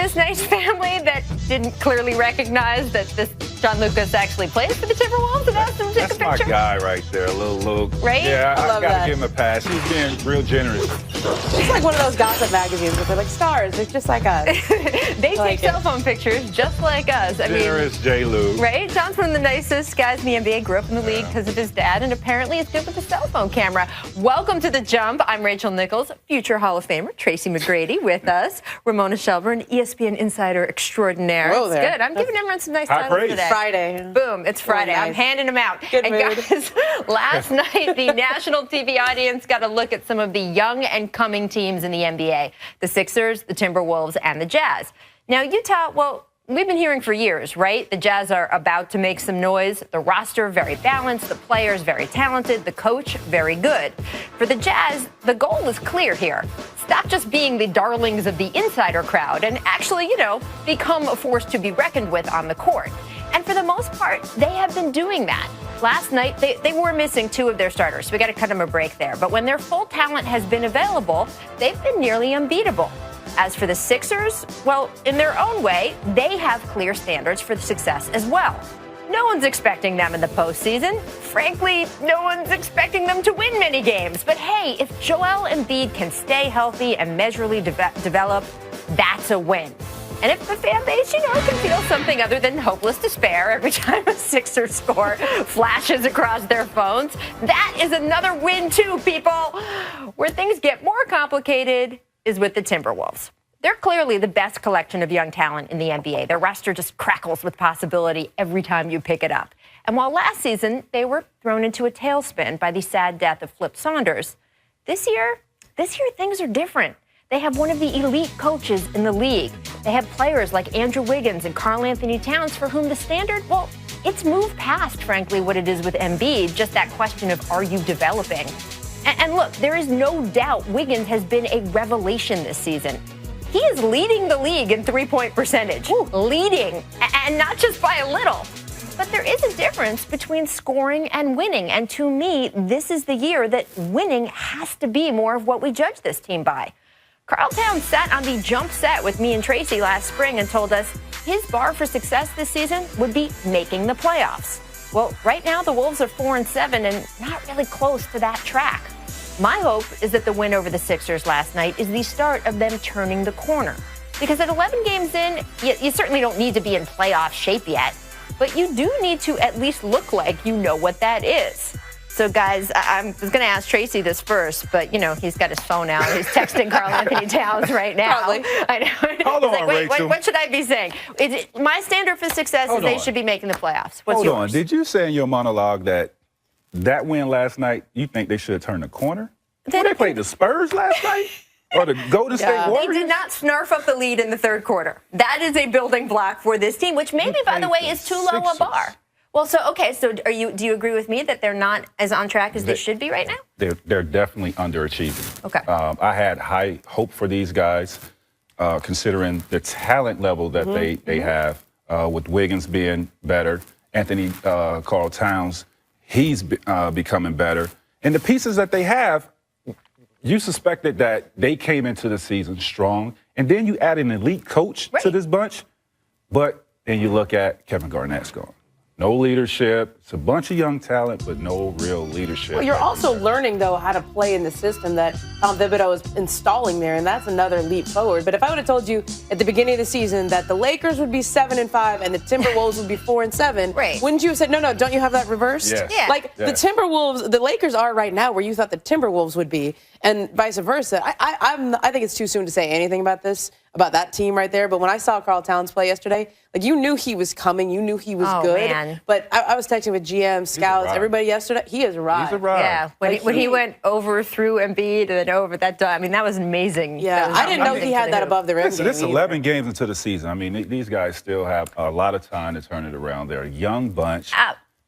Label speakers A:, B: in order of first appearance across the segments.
A: this nice family that didn't clearly recognize that this John Lucas actually plays for the Timberwolves and asked him to take a picture?
B: That's my guy right there, little.
A: Right?
B: Yeah, I
C: love
B: gotta
C: that.
B: give him a pass. He's being real generous.
C: It's like one of those gossip magazines where they're like stars. They're just like us.
A: They take cell phone pictures just like us.
B: Generous J-Lou.
A: Right? John's one of the nicest guys in the NBA. Grew up in the league because of his dad, and apparently is good with a cell phone camera. Welcome to The Jump. I'm Rachel Nichols, future Hall of Famer Tracy McGrady with us. Ramona Shelburne, ESPN insider extraordinaire.
C: Whoa
A: It's
C: there.
A: good. I'm giving everyone some nice
B: High
A: titles
B: praise.
A: today.
C: Friday.
A: Boom, it's Friday.
C: nice.
A: I'm handing them out.
C: Good
A: and
C: mood.
A: guys, last night, the national TV audience got a look at some of the young and coming teams in the NBA. The Sixers, the Timberwolves, and the Jazz. Now, Utah, well, we've been hearing for years, right? The Jazz are about to make some noise. The roster, very balanced. The players, very talented. The coach, very good. For the Jazz, the goal is clear here. Stop just being the darlings of the insider crowd and actually, become a force to be reckoned with on the court. And for the most part, they have been doing that. Last night, they were missing two of their starters, so we got to cut them a break there. But when their full talent has been available, they've been nearly unbeatable. As for the Sixers, well, in their own way, they have clear standards for success as well. No one's expecting them in the postseason. Frankly, no one's expecting them to win many games. But hey, if Joel Embiid can stay healthy and measurably develop, that's a win. And if the fan base, can feel something other than hopeless despair every time a Sixers score flashes across their phones, that is another win too, people. Where things get more complicated is with the Timberwolves. They're clearly the best collection of young talent in the NBA. Their roster just crackles with possibility every time you pick it up. And while last season they were thrown into a tailspin by the sad death of Flip Saunders, this year things are different. They have one of the elite coaches in the league. They have players like Andrew Wiggins and Karl Anthony Towns for whom the standard, well, it's moved past, frankly, what it is with Embiid, just that question of are you developing? And look, there is no doubt Wiggins has been a revelation this season. He is leading the league in three-point percentage. Leading, and not just by a little. But there is a difference between scoring and winning. And to me, this is the year that winning has to be more of what we judge this team by. Karl Towns sat on the jump set with me and Tracy last spring and told us his bar for success this season would be making the playoffs. Well, right now the Wolves are 4-7 and not really close to that track. My hope is that the win over the Sixers last night is the start of them turning the corner. Because at 11 games in, you certainly don't need to be in playoff shape yet, but you do need to at least look like you know what that is. So, guys, I was going to ask Tracy this first, but, he's got his phone out. He's texting Karl Anthony Towns right now.
C: Probably.
A: I know.
B: Hold
A: He's
B: on,
A: like, wait,
B: Rachel.
A: what should I be saying? My standard for success is they should be making the playoffs. What's
B: Hold
A: yours?
B: on. Did you say in your monologue that win last night, you think they should have turned the corner? They played the Spurs last night? Or the Golden State
A: They
B: Warriors?
A: did not snarf up the lead in the third quarter. That is a building block for this team, which maybe, by the way, is too low a bar. Well, so do you agree with me that they're not as on track as they should be right now?
B: They're definitely underachieving.
A: Okay.
B: I had high hope for these guys, considering the talent level that they have, with Wiggins being better, Anthony Karl Towns, he's becoming better. And the pieces that they have, you suspected that they came into the season strong, and then you add an elite coach to this bunch, but then you look at Kevin Garnett's gone. No leadership. It's a bunch of young talent, but no real leadership.
C: Well, you're also learning, though, how to play in the system that Tom Thibodeau is installing there, and that's another leap forward. But if I would have told you at the beginning of the season that the Lakers would be 7-5 and the Timberwolves would be 4-7,
A: right,
C: wouldn't you have said, no, don't you have that reversed?
B: Yes.
A: Yeah.
C: Like the Timberwolves, the Lakers are right now where you thought the Timberwolves would be, and vice versa. I think it's too soon to say anything about that team right there. But when I saw Karl Towns play yesterday, you knew he was coming. You knew he was good.
A: Man.
C: But I was texting with GM, scouts, everybody yesterday. He is right.
B: He's a ride.
A: Yeah, when he went over through Embiid and then over that, that was amazing.
C: Yeah, I didn't know he had that above the rim.
B: Listen, it's 11 games into the season. I mean, these guys still have a lot of time to turn it around. They're a young bunch.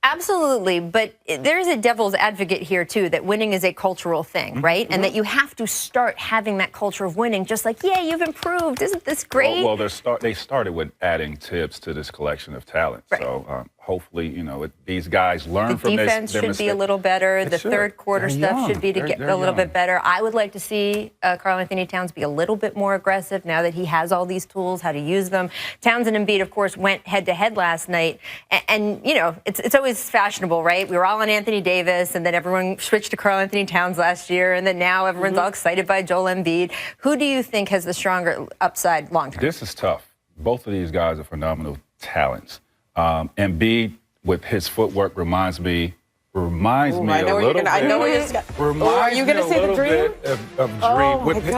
A: Absolutely, but there is a devil's advocate here, too, that winning is a cultural thing, right? And that you have to start having that culture of winning, just like, you've improved. Isn't this great?
B: Well, they started with adding Tibbs to this collection of talent.
A: Right.
B: So hopefully, these guys learn
A: The
B: from this.
A: defense should be a little better. The third quarter stuff should be to get a little bit better. I would like to see Karl Anthony Towns be a little bit more aggressive now that he has all these tools, how to use them. Towns and Embiid, of course, went head-to-head last night. And it's always fashionable, right? We were all on Anthony Davis, and then everyone switched to Karl Anthony Towns last year, and then now everyone's all excited by Joel Embiid. Who do you think has the stronger upside long-term?
B: This is tough. Both of these guys are phenomenal talents. Embiid, with his footwork, reminds me a little bit.
C: I know where you're going. Are you going to say the Dream?
B: Of Dream.
C: Oh,
B: with his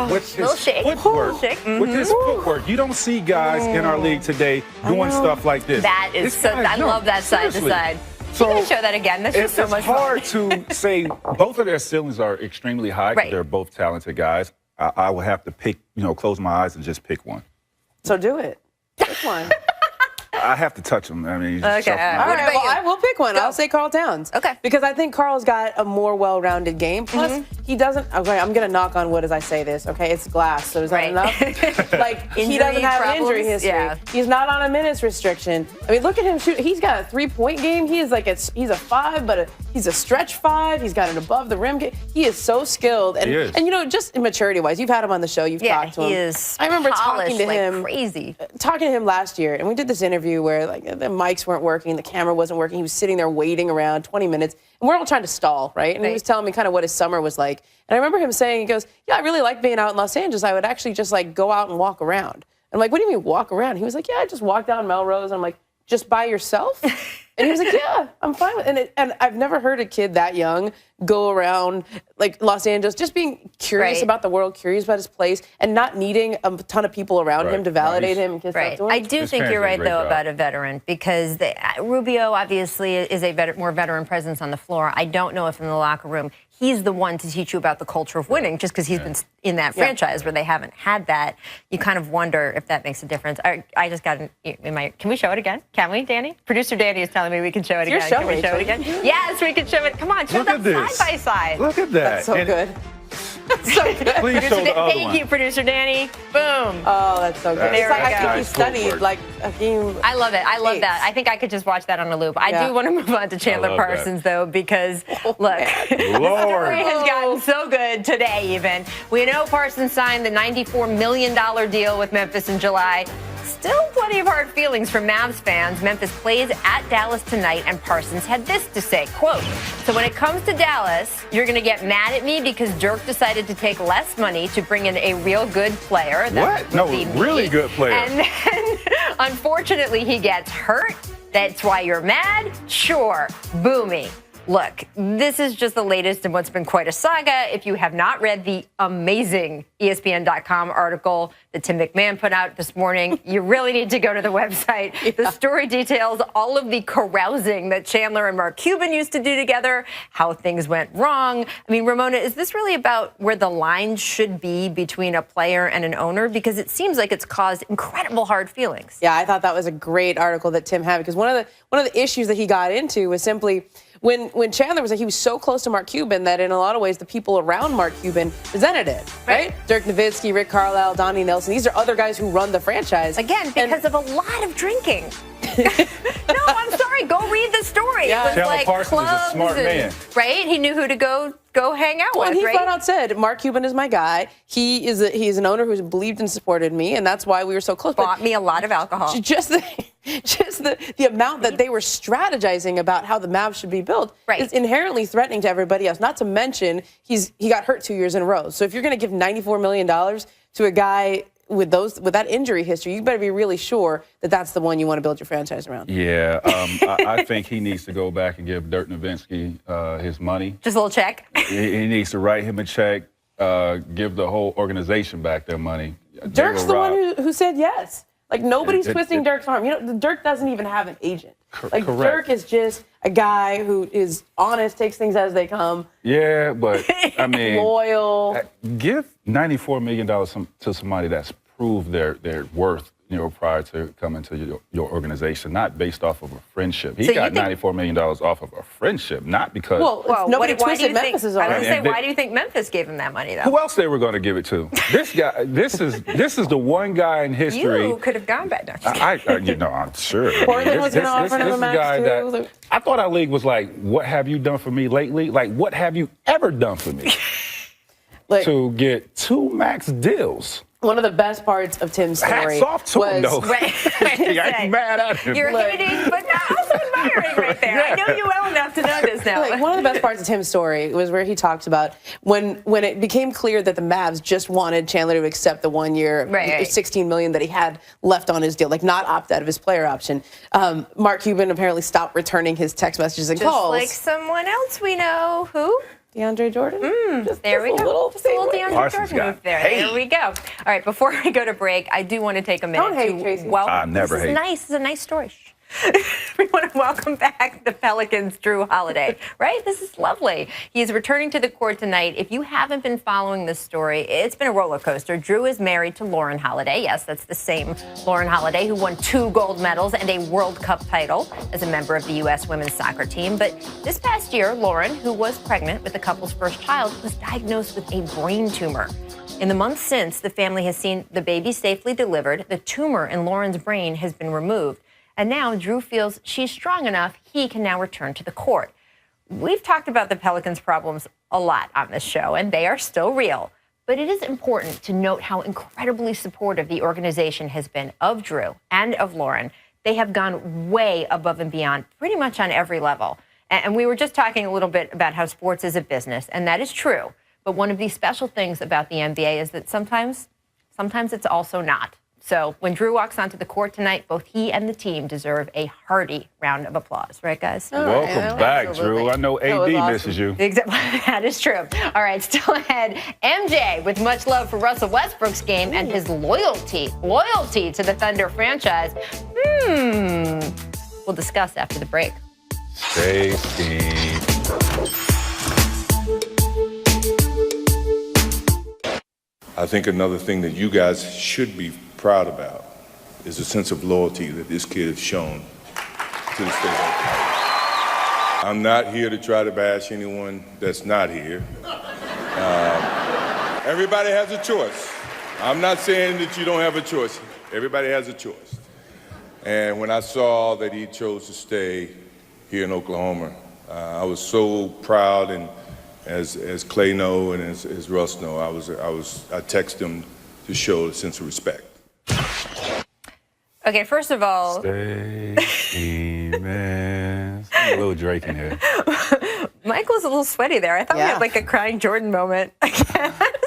B: footwork. With his footwork. You don't see guys in our league today doing stuff like this.
A: That is so. I love that side to side.
B: So
A: you can show that again. That's just so much fun.
B: It's hard to say. Both of their ceilings are extremely high.
A: Right.
B: They're both talented guys. I will have to pick, close my eyes and just pick one.
C: So do it. Pick one.
B: I have to touch him. I mean, he's
C: All right, well, I will pick one. I'll say Karl Towns.
A: Okay.
C: Because I think Karl's got a more well-rounded game. Plus, he doesn't. Okay, I'm going to knock on wood as I say this. Okay, it's glass, so is that enough? He doesn't have an injury history. Yeah. He's not on a minutes restriction. I mean, look at him shoot. He's got a three-point game. He's a 5, but he's a stretch 5. He's got an above the rim game. He is so skilled. And,
B: he is.
C: And just maturity-wise, you've had him on the show. You've talked to him.
A: He is.
C: I remember talking to him
A: crazy.
C: Talking to him last year, and we did this interview where the mics weren't working, the camera wasn't working. He was sitting there waiting around 20 minutes, and we're all trying to stall, right? And he was telling me kind of what his summer was like. And I remember him saying, he goes, "Yeah, I really like being out in Los Angeles. I would actually just go out and walk around." I'm like, "What do you mean walk around?" He was like, "Yeah, I just walk down Melrose." And I'm like, "Just by yourself?" And he was like, "Yeah, I'm fine with it." And I've never heard a kid that young go around Los Angeles, just being curious about the world, curious about his place, and not needing a ton of people around him to validate him and kiss up to him.
A: I do think you're right, though, about a veteran, because Rubio obviously is a more veteran presence on the floor. I don't know if in the locker room he's the one to teach you about the culture of winning, just because he's been in that franchise where they haven't had that. You kind of wonder if that makes a difference. I just got can we show it again? Can we, Danny? Producer Danny is telling me we can show it again. Can we show it again? Yes, we can show it. Come on, show them side by side.
B: Look at that.
C: That's so good. That's so good.
B: Please show the other one.
A: Thank you, Producer Danny. Boom.
C: Oh, that's so good.
A: There
C: I think he studied Hakeem.
A: I love it. I love that. I think I could just watch that on a loop. I do want to move on to Chandler Parsons, though, because, look, the story has gotten so good today, even. We know Parsons signed the $94 million deal with Memphis in July. Still plenty of hard feelings for Mavs fans. Memphis plays at Dallas tonight, and Parsons had this to say, quote, "So when it comes to Dallas, you're going to get mad at me because Dirk decided to take less money to bring in a real good player."
B: What? No, really good player.
A: And then, unfortunately, he gets hurt. That's why you're mad? Sure. Boo me. Look, this is just the latest in what's been quite a saga. If you have not read the amazing ESPN.com article that Tim McMahon put out this morning, you really need to go to the website. The story details all of the carousing that Chandler and Mark Cuban used to do together, how things went wrong. I mean, Ramona, is this really about where the lines should be between a player and an owner? Because it seems like it's caused incredible hard feelings.
C: Yeah, I thought that was a great article that Tim had, because one of the issues that he got into was simply when Chandler was he was so close to Mark Cuban that in a lot of ways the people around Mark Cuban resented it, right? Dirk Nowitzki, Rick Carlisle, Donnie Nelson. These are other guys who run the franchise.
A: Again, because of a lot of drinking. No, I'm sorry. Go read the story.
C: Yeah.
A: It was
B: Chandler
A: like
B: Parsons is a
A: clubs
B: smart man.
A: Right? He knew who to go hang out with,
C: And he
A: right?
C: flat out said, "Mark Cuban is my guy. He's an owner who's believed and supported me, and that's why we were so close."
A: Bought me a lot of alcohol.
C: Just the amount that they were strategizing about how the Mavs should be built is inherently threatening to everybody else. Not to mention he got hurt 2 years in a row. So if you're going to give $94 million to a guy with that injury history, you better be really sure that that's the one you want to build your franchise around.
B: Yeah, I think he needs to go back and give Dirk Nowitzki his money.
A: Just a little check.
B: He needs to write him a check, give the whole organization back their money.
C: Dirk's the one who said yes. Nobody's twisting Dirk's arm. Dirk doesn't even have an agent.
B: Correct.
C: Dirk is just a guy who is honest, takes things as they come.
B: Yeah, but I mean,
C: loyal.
B: Give $94 million to somebody that's proved their worth, prior to coming to your organization, not based off of a friendship. He
A: So you
B: got
A: think-
B: $94 million off of a friendship, not because.
C: Well, nobody
A: why do you
C: twisted
A: think?
C: Memphis'
A: I
C: arm.
A: was going to say,
B: And they-
A: why do you think Memphis gave him that money, though?
B: who else they were going to give it to? This guy. This is the one guy in history.
A: You could have gone back. No,
B: I'm sure.
C: Portland was gonna offer him a
B: is
C: max,
B: guy
C: too.
B: that I thought our league was like, what have you done for me lately? Like, what have you ever done for me?
C: Like,
B: To get 2 max deals.
C: one of the best parts of Tim's story
B: Hats off to
C: was
B: him, though.
A: Right.
B: I ain't mad at him.
A: You're
C: Look.
A: hating, but also admiring right there. I know you well enough to know this now.
C: like one of the best parts of Tim's story was where he talked about when it became clear that the Mavs just wanted Chandler to accept the 1 year,
A: Right.
C: $16 million that he had left on his deal, like not opt out of his player option. Mark Cuban apparently stopped returning his text messages and
A: Just
C: calls.
A: like someone else we know. Who?
C: DeAndre Jordan.
A: There we go. Just a little DeAndre
B: Parsons
A: Jordan
B: got
A: move there.
B: paid.
A: There we go. All right, before we go to break, I do want to take a minute
C: Don't hate,
A: to
C: Tracy.
A: welcome.
B: I never
A: this is
B: hate.
A: nice. This is a nice story. We want to welcome back the Pelicans' Drew Holiday, right? This is lovely. He's returning to the court tonight. If you haven't been following this story, it's been a roller coaster. Drew is married to Lauren Holiday. Yes, that's the same Lauren Holiday who won 2 gold medals and a World Cup title as a member of the U.S. women's soccer team. But this past year, Lauren, who was pregnant with the couple's first child, was diagnosed with a brain tumor. In the months since, the family has seen the baby safely delivered. The tumor in Lauren's brain has been removed. And now Drew feels she's strong enough he can now return to the court. We've talked about the Pelicans' problems a lot on this show, and they are still real. But it is important to note how incredibly supportive the organization has been of Drew and of Lauren. They have gone way above and beyond pretty much on every level. And we were just talking a little bit about how sports is a business, and that is true. But one of the special things about the NBA is that sometimes it's also not. So when Drew walks onto the court tonight, both he and the team deserve a hearty round of applause. Right, guys?
B: Welcome back,
C: Absolutely.
B: Drew. I know
C: That was
B: AD
C: awesome.
B: misses you.
A: That is true. All right, still ahead, MJ with much love for Russell Westbrook's game and his loyalty to the Thunder franchise. We'll discuss after the break.
B: Stay steamed.
D: I think another thing that you guys should be proud about is the sense of loyalty that this kid has shown to the state of Oklahoma. I'm not here to try to bash anyone that's not here. Everybody has a choice. I'm not saying that you don't have a choice. Everybody has a choice. And when I saw that he chose to stay here in Oklahoma, I was so proud, and as Clay know and as Russ know, I texted him to show a sense of respect.
A: Okay, first of all,
B: Stay steaming. A little Drake in here.
A: Michael's a little sweaty there. I thought we
C: Yeah.
A: had like a crying Jordan moment. I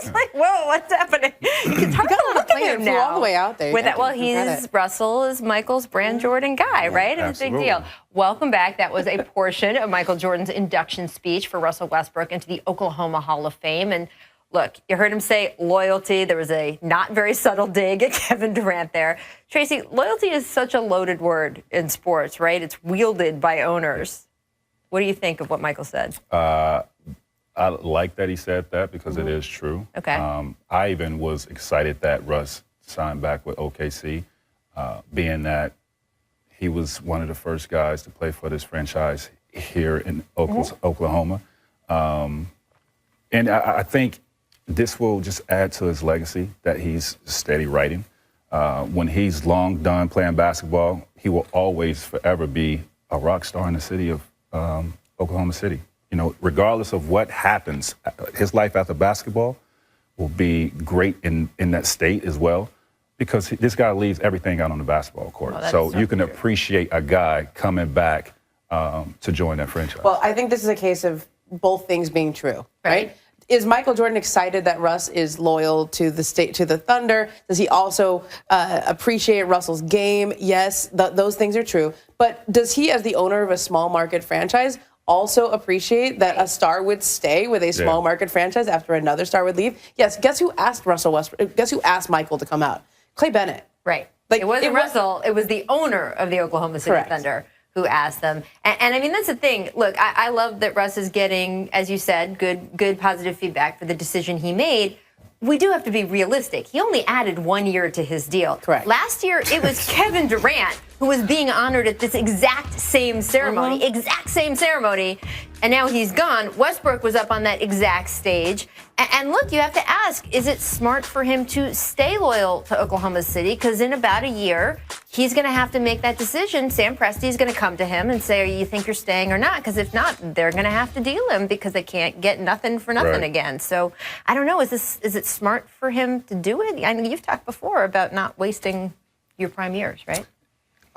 A: was like, whoa, what's happening? It's hard
C: got
A: to
C: on a
A: look at
C: plane
A: him
C: and flew
A: now.
C: all the way out there.
A: With
C: You
A: that, well,
C: have to give him
A: he's
C: credit.
A: Russell is Michael's Brand Jordan guy, right? It's a big
B: absolutely.
A: deal. Welcome back. That was a portion of Michael Jordan's induction speech for Russell Westbrook into the Oklahoma Hall of Fame. And look, you heard him say loyalty. There was a not very subtle dig at Kevin Durant there. Tracy, loyalty is such a loaded word in sports, right? It's wielded by owners. What do you think of what Michael said?
B: I like that he said that because it is true.
A: Okay.
B: I even was excited that Russ signed back with OKC, being that he was one of the first guys to play for this franchise here in Oklahoma. And I think this will just add to his legacy that he's steady writing. When he's long done playing basketball, he will always forever be a rock star in the city of Oklahoma City. You know, regardless of what happens, his life after basketball will be great in that state as well, because this guy leaves everything out on the basketball court.
A: that's
B: So
A: so
B: you can
A: true.
B: appreciate a guy coming back to join that franchise.
C: Well, I think this is a case of both things being true, right? Is Michael Jordan excited that Russ is loyal to the Thunder? Does he also appreciate Russell's game? Yes, those things are true. But does he, as the owner of a small market franchise, also appreciate that a star would stay with a small market franchise after another star would leave? Yes. Guess who asked Russell Westbrook? Guess who asked Michael to come out? Clay Bennett.
A: Right.
C: Like,
A: it wasn't
C: it was-
A: Russell. It was the owner of the Oklahoma City
C: Correct.
A: Thunder who asked them. And I mean, that's the thing. Look, I love that Russ is getting, as you said, good positive feedback for the decision he made. we do have to be realistic. He only added 1 year to his deal.
C: Correct.
A: Last year, it was Kevin Durant who was being honored at this exact same ceremony, and now he's gone. Westbrook was up on that exact stage. And look, you have to ask, is it smart for him to stay loyal to Oklahoma City? Because in about a year, he's going to have to make that decision. Sam Presti's going to come to him and say, you think you're staying or not? Because if not, they're going to have to deal him because they can't get nothing for nothing again. So I don't know. Is it smart for him to do it? I know you've talked before about not wasting your prime years, right?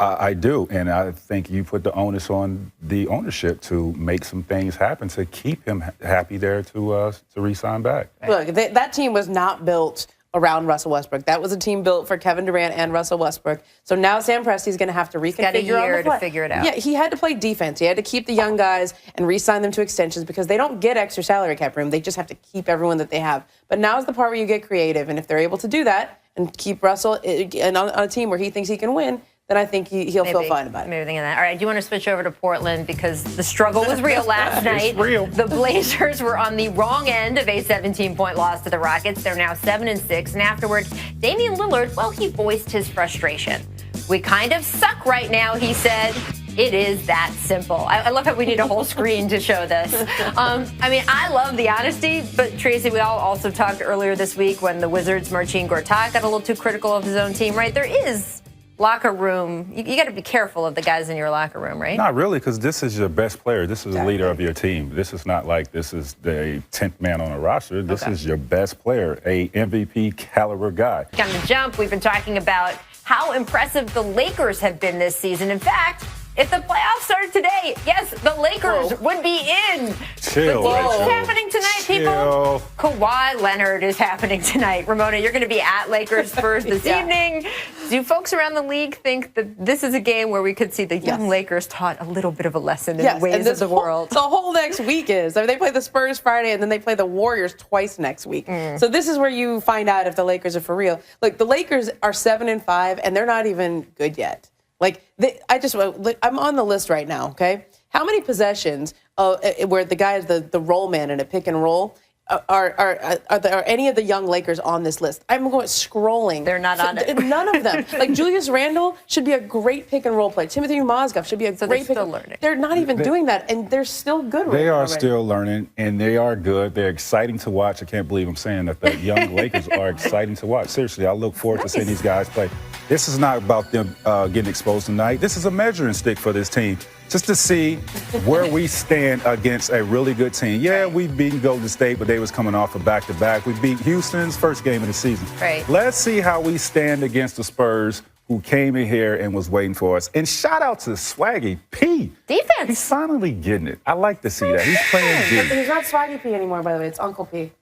B: I do, and I think you put the onus on the ownership to make some things happen to keep him happy there to re-sign back.
C: Look, that team was not built around Russell Westbrook. That was a team built for Kevin Durant and Russell Westbrook. So now Sam Presti's going to have to reconfigure.
A: Got a year to figure it out.
C: Yeah, he had to play defense. He had to keep the young guys and re-sign them to extensions because they don't get extra salary cap room. They just have to keep everyone that they have. But now's the part where you get creative, and if they're able to do that and keep Russell on a team where he thinks he can win, then I think he'll feel fine about it.
A: Maybe thinking that. All right, I do want to switch over to Portland because the struggle was real last night.
B: It's real.
A: The Blazers were on the wrong end of a 17-point loss to the Rockets. They're now 7-6. And afterward, Damian Lillard, well, he voiced his frustration. We kind of suck right now, he said. It is that simple. I love how we need a whole screen to show this. I mean, I love the honesty, but Tracy, we all also talked earlier this week when the Wizards' Marcin Gortat got a little too critical of his own team, right? There is locker room. You got to be careful of the guys in your locker room, right?
B: Not really, because this is your best player. This is the leader of your team. This is not like this is the 10th man on a roster. This is your best player, a MVP caliber guy.
A: On the jump, we've been talking about how impressive the Lakers have been this season. In fact, if the playoffs started today, yes, the Lakers would be in.
B: Chill.
A: But what's happening tonight,
B: Chill.
A: people? Kawhi Leonard is happening tonight. Ramona, you're going to be at Lakers Spurs this evening. Do folks around the league think that this is a game where we could see the young Lakers taught a little bit of a lesson in the ways of the world?
C: The whole next week is. I mean, they play the Spurs Friday, and then they play the Warriors twice next week. So this is where you find out if the Lakers are for real. Look, the Lakers are 7-5, and they're not even good yet. Like, I'm on the list right now, okay? How many possessions where the guy is the roll man in a pick and roll are any of the young Lakers on this list? I'm going scrolling.
A: They're not on it.
C: None of them. Like, Julius Randle should be a great pick and roll player. Timothy Mozgov should be a great pick.
A: They're still learning.
C: They're not even doing that, and they're still good right now.
B: They are still learning, and they are good. They're exciting to watch. I can't believe I'm saying that. The young Lakers are exciting to watch. Seriously, I look forward to seeing these guys play. This is not about them getting exposed tonight. This is a measuring stick for this team, just to see where we stand against a really good team. Yeah, we've beaten Golden State, but they was coming off a back-to-back. We beat Houston's first game of the season.
A: Right.
B: Let's see how we stand against the Spurs, who came in here and was waiting for us. And shout out to Swaggy P.
A: Defense.
B: He's finally getting it. I like to see that. He's playing
C: But
B: D.
C: he's not Swaggy P anymore, by the way. It's Uncle P.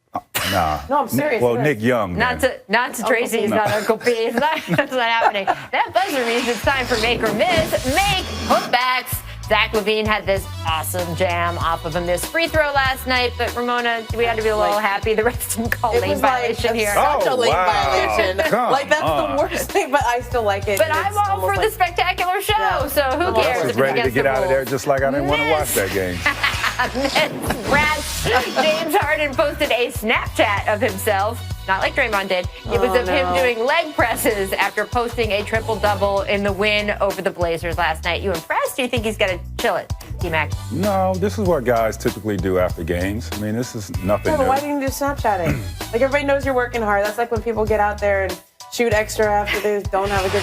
B: Nah.
C: No, I'm serious.
B: Well, Nick Young.
A: Not to Tracy, he's not Uncle P. It's not, that's not happening. That buzzer means it's time for Make or Miss. Make putbacks. Zach LaVine had this awesome jam off of a missed free throw last night, but Ramona, we had to be a little happy the refs didn't call late violation here.
C: Such a late
B: wow.
C: violation.
B: Come
C: Like, that's
B: on.
C: the worst thing, but I still like it.
A: But I'm all for the spectacular show, so who cares?
B: I was
A: if it's
B: ready to
A: against
B: get
A: the
B: out of there
A: rules?
B: just like I didn't want to watch that game.
A: Rats. James Harden posted a Snapchat of himself, not like Draymond did. It was of him doing leg presses after posting a triple-double in the win over the Blazers last night. You impressed? Do you think he's going to chill it, T-Mac?
B: No, this is what guys typically do after games. I mean, this is nothing
C: Yeah, but
B: new.
C: why didn't you do Snapchatting? Like, everybody knows you're working hard. That's like when people get out there and shoot extra after they don't have a good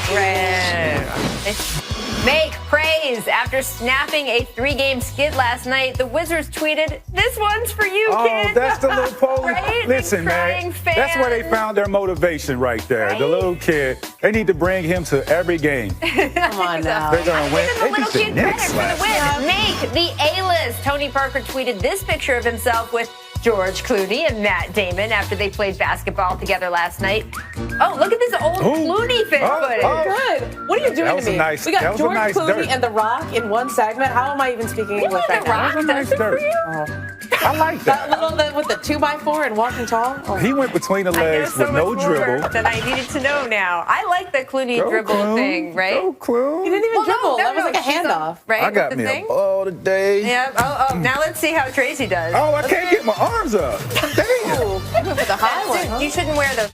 C: season.
A: Make praise. After snapping a 3-game skid last night, the Wizards tweeted, "This one's for you, kid."
B: Oh, that's the little pole.
A: Right?
B: Listen,
A: Crying
B: man,
A: fan.
B: that's where they found their motivation right there.
A: Right?
B: The little kid, they need to bring him to every game.
C: Come on now.
B: They're going to win.
A: Give the
B: They
A: little
B: beat the
A: kid credit
B: Knicks
A: for the
B: last
A: win.
B: night.
A: Make the A-list. Tony Parker tweeted this picture of himself with George Clooney and Matt Damon after they played basketball together last night. Oh, look at this old Clooney fan footage.
C: Good. What are you doing
B: That was
C: to me?
B: a nice-
C: We
B: that
C: got
B: was a
C: George
B: nice
C: Clooney
B: dirt.
C: and The Rock in one segment. How am I even speaking English
A: The
C: right now?
A: Rock does it for you?
B: I like
C: That
B: that.
C: little with the 2x4 and walking tall. Oh.
B: He went between the
A: I know
B: legs
A: so
B: with no
A: much more
B: dribble.
A: than I needed to know now. I like the Clooney
B: Go,
A: dribble
B: Clune.
A: thing, right?
B: Go, Clune.
C: He didn't even dribble. That was like a
A: she's
C: handoff.
A: right?
B: I got
A: with the
B: me
A: thing?
B: a ball today.
A: Yeah. Oh, now let's see how Tracy does.
B: Oh, I can't get my arms up. Damn.
C: Ooh, with the high one.
A: You shouldn't wear those.